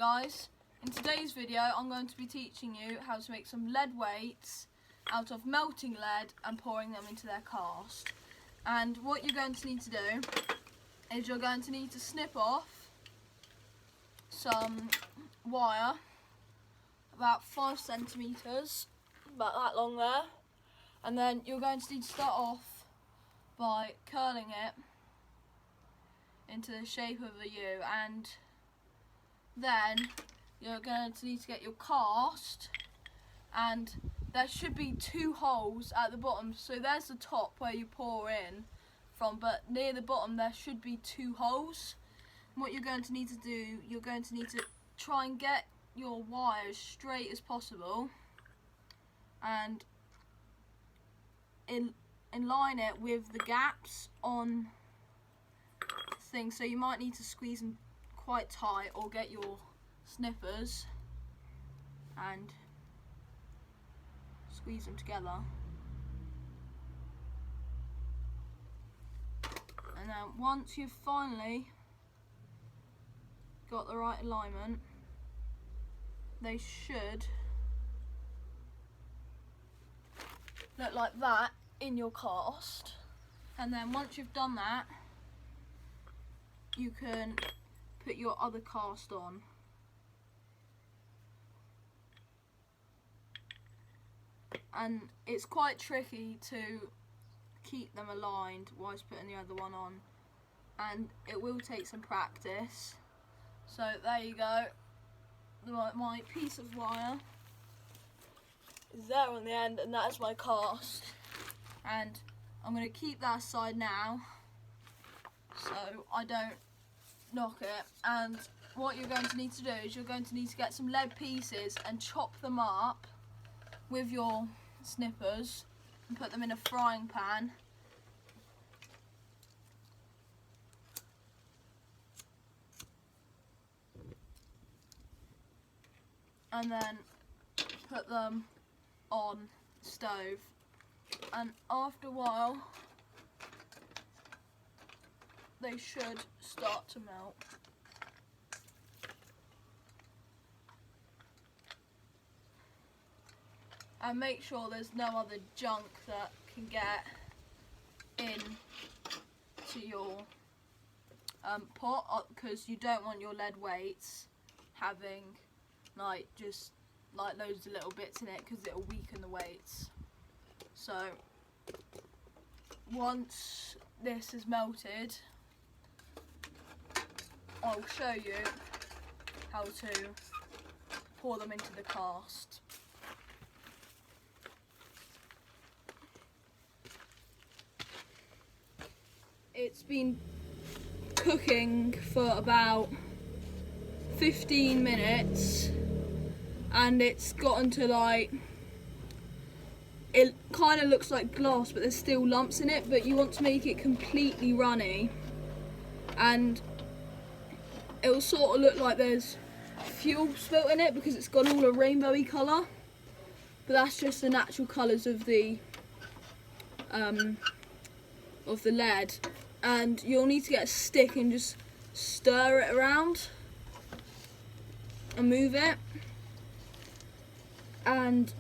guys, in today's video I'm going to be teaching you how to make some lead weights out of melting lead and pouring them into their cast. And what you're going to need to do is you're going to need to snip off some wire about 5 centimetres, about that long there, and then you're going to need to start off by curling it into the shape of a U, and then you're going to need to get your cast, and there should be 2 holes at the bottom. So there's the top where you pour in from, but near the bottom there should be 2 holes. And what you're going to need to do, you're going to need to try and get your wire as straight as possible and align it with the gaps on things. So you might need to squeeze them quite tight or get your snippers and squeeze them together. And then once you've finally got the right alignment, they should look like that in your cast. And then once you've done that, you can put your other cast on. And it's quite tricky to keep them aligned whilst putting the other one on, and it will take some practice. So there you go, my piece of wire is there on the end, and that is my cast. And I'm going to keep that aside now so I don't knock it. And what you're going to need to do is you're going to need to get some lead pieces and chop them up with your snippers and put them in a frying pan. And then put them on the stove, and after a while they should start to melt. And make sure there's no other junk that can get in to your pot, because you don't want your lead weights having just loads of little bits in it, because it'll weaken the weights. So once this is melted, I'll show you how to pour them into the cast. It's been cooking for about 15 minutes and it's gotten to it kind of looks like glass, but there's still lumps in it, but you want to make it completely runny, and it will sort of look like there's fuel spilt in it because it's got all a rainbowy colour, but that's just the natural colours of the lead. And you'll need to get a stick and just stir it around and move it. And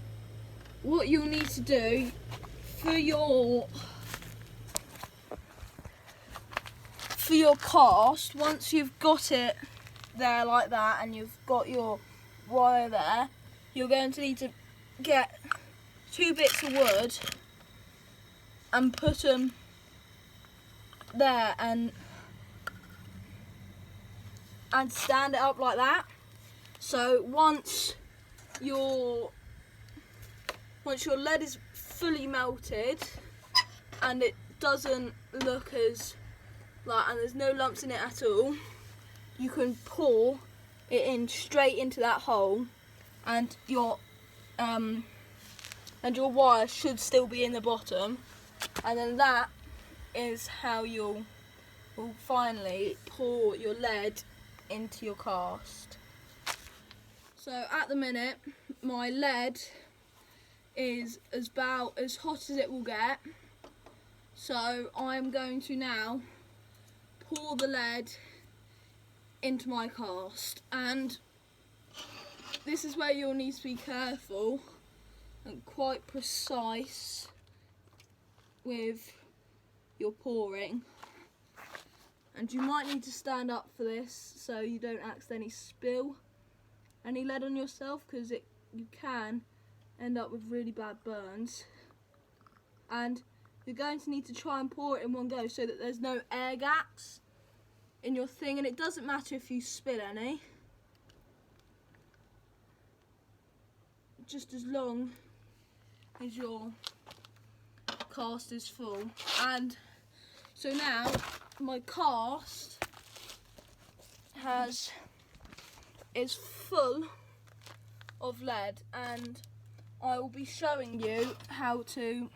what you'll need to do for your cast, once you've got it there like that and you've got your wire there, you're going to need to get 2 bits of wood and put them there and stand it up like that. So once your lead is fully melted and it doesn't look as and there's no lumps in it at all, you can pour it in straight into that hole, and your wire should still be in the bottom, and then that is how you'll finally pour your lead into your cast. So at the minute my lead is about as hot as it will get, so I'm going to now pour the lead into my cast, and this is where you'll need to be careful and quite precise with your pouring. And you might need to stand up for this so you don't accidentally spill any lead on yourself, because you can end up with really bad burns. And you're going to need to try and pour it in one go so that there's no air gaps in your thing, and it doesn't matter if you spill any, just as long as your cast is full. And so now my cast is full of lead, and I will be showing you how to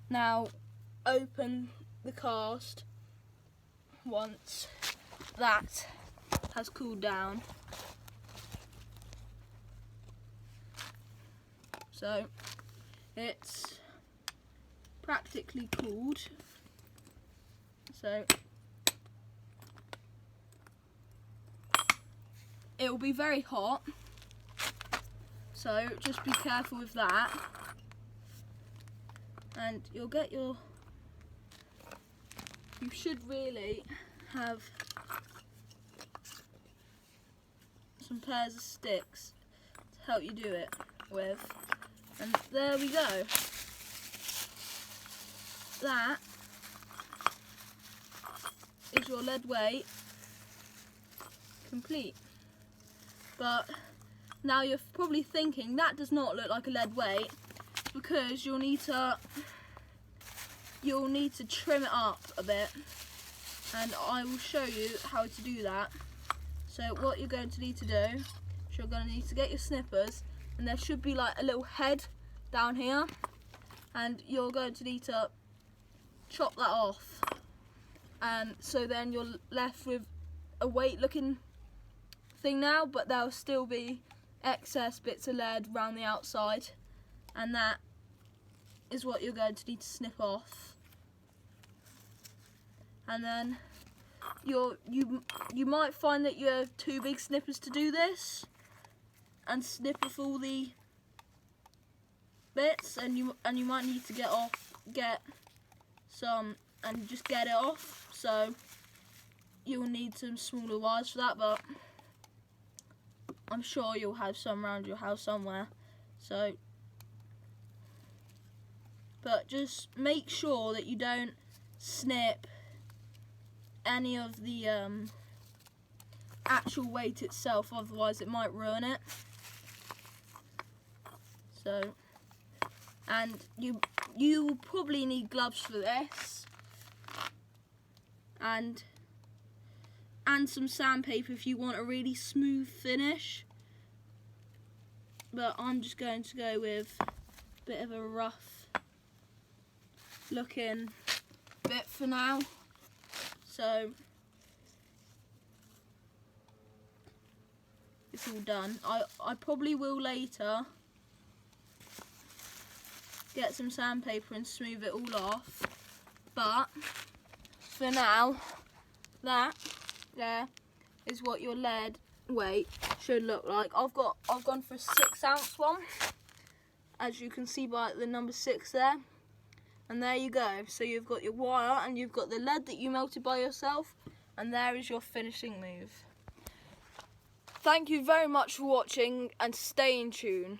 now open the cast once that has cooled down. So it's practically cooled, so it will be very hot, so just be careful with that. And you'll get you should really have some pairs of sticks to help you do it with. And there we go. That is your lead weight complete. But now you're probably thinking that does not look like a lead weight, because you'll need to trim it up a bit, and I will show you how to do that. So what you're going to need to do is you're going to need to get your snippers, and there should be like a little head down here, and you're going to need to chop that off, and so then you're left with a weight looking thing now, but there'll still be excess bits of lead around the outside, and that is what you're going to need to snip off. And then you might find that you have two big snippers to do this and snip off all the bits, and you might need to get some and just get it off, so you'll need some smaller wires for that, but I'm sure you'll have some around your house somewhere. So, but just make sure that you don't snip any of the actual weight itself, otherwise it might ruin it. So, and you will probably need gloves for this, and some sandpaper if you want a really smooth finish. But I'm just going to go with a bit of a rough looking bit for now. So it's all done. I probably will later get some sandpaper and smooth it all off, but for now, that there is what your lead weight should look like. I've gone for a 6-ounce one, as you can see by the number 6 there, and there you go. So you've got your wire and you've got the lead that you melted by yourself, and there is your finishing move. Thank you very much for watching, and stay in tune.